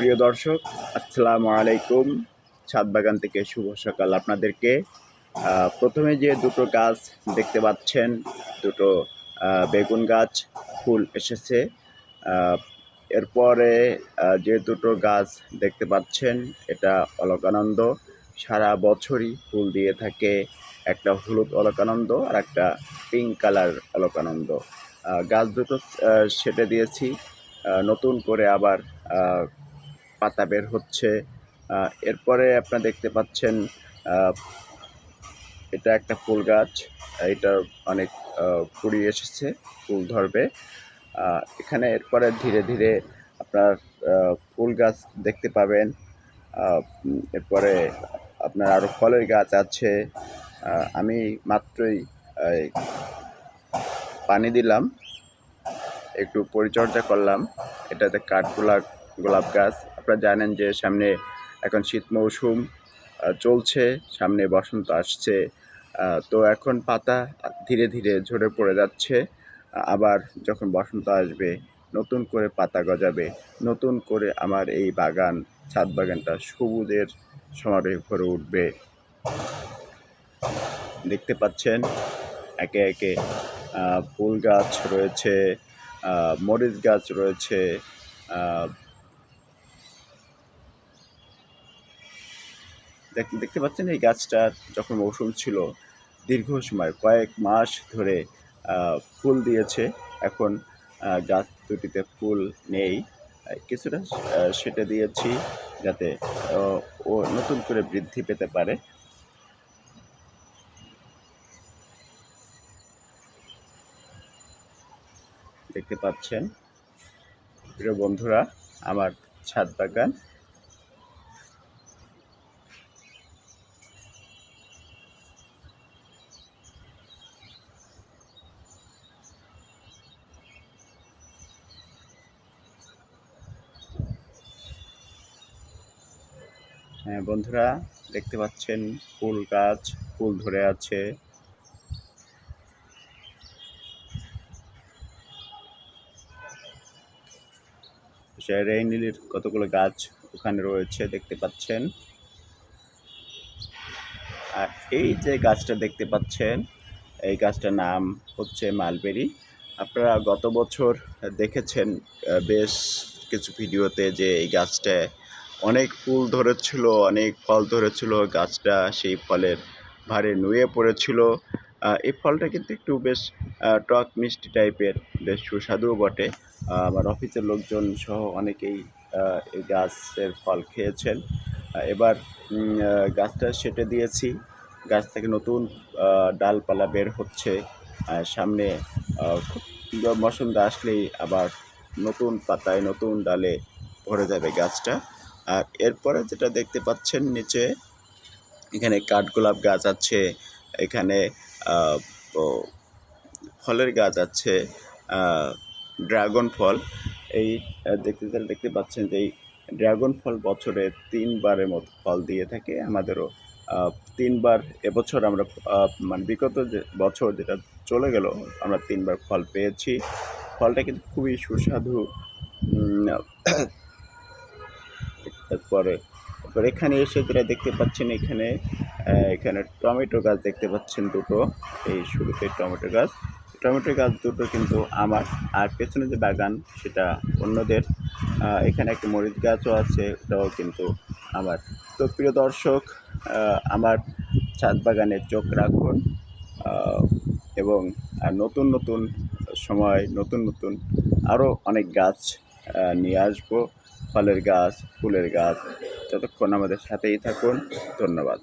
প্রিয় দর্শক, আসসালামু আলাইকুম। ছাদ বাগান থেকে শুভ সকাল আপনাদেরকে। প্রথমে যে দুটো গাছ দেখতে পাচ্ছেন, দুটো বেগুন গাছ ফুল এসেছে। এরপরে যে দুটো গাছ দেখতে পাচ্ছেন, এটা অলকানন্দ, সারা বছরই ফুল দিয়ে থাকে। একটা হলুদ অলকানন্দ আর একটা পিঙ্ক কালার অলকানন্দ। গাছ দুটো সেটে দিয়েছি, নতুন করে আবার পাতা বের হচ্ছে। এরপরে আপনারা দেখতে পাচ্ছেন, এটা একটা ফুল গাছ। এটা অনেক কুড়ি এসেছে, ফুল ধরবে। এখানে এরপরে ধীরে ধীরে আপনার ফুল গাছ দেখতে পাবেন। এরপরে আপনার আরও ফলের গাছ আছে। আমি মাত্রই পানি দিলাম, একটু পরিচর্যা করলাম। এটাতে গোলাপ গাছ। আপনারা জানেন যে সামনে এখন শীত মৌসুম চলছে, সামনে বসন্ত আসছে। তো এখন পাতা ধীরে ধীরে ঝরে পড়ে যাচ্ছে। আবার যখন বসন্ত আসবে, নতুন করে পাতা গজাবে, নতুন করে আমার এই বাগান, ছাদ বাগানটা সবুজের সমারোহে ভরে উঠবে। দেখতে পাচ্ছেন একে একে ফুল গাছ রয়েছে, মরিচ গাছ রয়েছে। দেখতে পাচ্ছেন এই গাছটার যখন মৌসুম ছিল, দীর্ঘ সময় কয়েক মাস ধরে ফুল দিয়েছে। এখন গাছ দুটিতে ফুল নেই, কিছুটা সেটে দিয়েছি যাতে ও নতুন করে বৃদ্ধি পেতে পারে। দেখতে পাচ্ছেন প্রিয় বন্ধুরা, আমার ছাদ বাগান। হ্যাঁ বন্ধুরা, দেখতে পাচ্ছেন ফুল গাছ ফুল ধরে আছে। রেইনলিলির কতগুলো গাছ ওখানে রয়েছে দেখতে পাচ্ছেন। আর এই যে গাছটা দেখতে পাচ্ছেন, এই গাছটার নাম হচ্ছে মালবেরি। আপনারা গত বছর দেখেছেন বেশ কিছু ভিডিওতে যে এই গাছটায় অনেক ফুল ধরেছিল, অনেক ফল ধরেছিল। গাছটা সেই ফলের ভারে নুয়ে পড়েছিল। এই ফলটা কিন্তু একটু বেশ টক মিষ্টি টাইপের, বেশ সুস্বাদুও বটে। আমার অফিসের লোকজন সহ অনেকেই এই গাছের ফল খেয়েছেন। এবার গাছটা সেটে দিয়েছি, গাছ থেকে নতুন ডালপালা বের হচ্ছে। সামনে খুব বসন্ত আসলেই আবার নতুন পাতায় নতুন ডালে ভরে যাবে গাছটা। আর এরপরে যেটা দেখতে পাচ্ছেন নিচে, এখানে কাঠগোলাপ গাছ আছে, এখানে ফলের গাছ আছে, ড্রাগন ফল। এই দেখতে পাচ্ছেন যে এই ড্রাগন ফল বছরে 3 বারের মতো ফল দিয়ে থাকে। আমাদেরও 3 বার এবছর আমরা মানে বিগত যে বছর যেটা চলে গেল, আমরা 3 বার ফল পেয়েছি। ফলটা কিন্তু খুবই সুস্বাদু। তারপরে এখানে এসে যেটা দেখতে পাচ্ছেন, এখানে টমেটো গাছ দেখতে পাচ্ছেন দুটো। এই শুরুতে টমেটো গাছ দুটো কিন্তু আমার, আর পেছনে যে বাগান সেটা অন্যদের। এখানে একটা মরিচ গাছও আছে, ওটাও কিন্তু আমার। তো প্রিয় দর্শক, আমার ছাদ বাগানে চোখ রাখুন, এবং নতুন নতুন সময় নতুন নতুন আরও অনেক গাছ নিয়ে আসবো, ফলের গাছ ফুলের গাছ। ততক্ষণ আমাদের সাথেই থাকুন। ধন্যবাদ।